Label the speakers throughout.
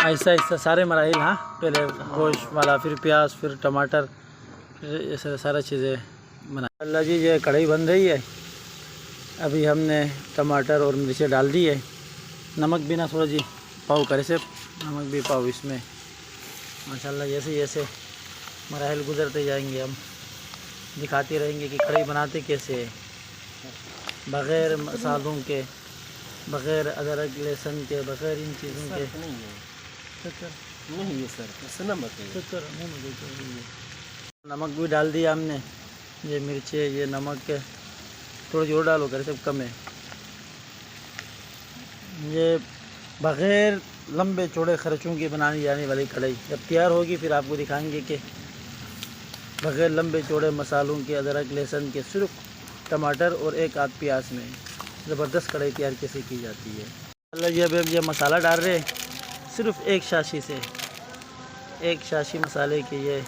Speaker 1: ऐसा ऐसा सारे मराइल। हाँ, पहले गोश्त वाला, फिर प्याज, फिर टमाटर, फिर ये सारा चीज़ें बना। अल्लाह जी, ये कढ़ाई बन रही है। अभी हमने टमाटर और मिर्चें डाल दी है। नमक भी ना थोड़ा जी पाव करे से, नमक भी पाव इसमें। माशाल्लाह जैसे जैसे मराइल गुजरते जाएंगे हम दिखाते रहेंगे कि कढ़ाई बनाते कैसे है, बग़ैर मसालों के, बग़ैर अदरक लहसुन के, बग़ैर इन चीज़ों के।
Speaker 2: नहीं है सर, इससे नमक है।
Speaker 1: नमक भी डाल दिया हमने, ये मिर्चे, ये नमक के थोड़ा जोर डालो कर, सब कम है। ये बग़ैर लंबे चौड़े खर्चों की बनानी जाने वाली कढ़ाई जब तैयार होगी फिर आपको दिखाएंगे कि बग़ैर लंबे चौड़े मसालों के, अदरक लहसुन के, सिर्फ टमाटर और एक आध प्याज में ज़बरदस्त कढ़ाई तैयार कैसे की जाती है। अल्लाह जी, अब ये मसाला डाल रहे हैं सिर्फ एक शाशी से, एक शाशी मसाले की ये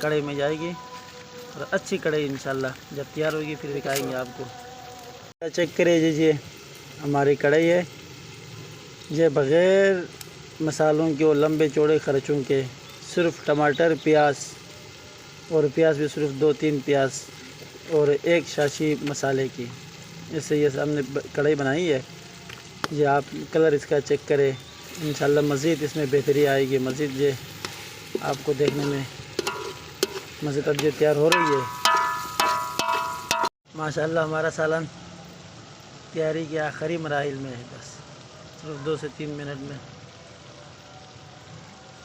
Speaker 1: कढ़ाई में जाएगी और अच्छी कढ़ाई इंशाल्लाह जब तैयार होगी फिर दिखाएंगे आपको। चेक कर लीजिए, हमारी कढ़ाई है ये बग़ैर मसालों के और लंबे चौड़े खर्चों के, सिर्फ टमाटर, प्याज, और प्याज भी सिर्फ 2-3 प्याज और एक शाशी मसाले की, इससे ये हमने कढ़ाई बनाई है। ये आप कलर इसका चेक करें, इंशाल्लाह मज़ीद इसमें बेहतरी आएगी। मज़ीद ये आपको देखने में मज़ीद अब ये तैयार हो रही है। माशाल्लाह हमारा सालन तैयारी के आखिरी मराहिल में है, बस सिर्फ 2 से 3 मिनट में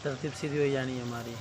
Speaker 1: तरतीब सीधी हो जानी है हमारी।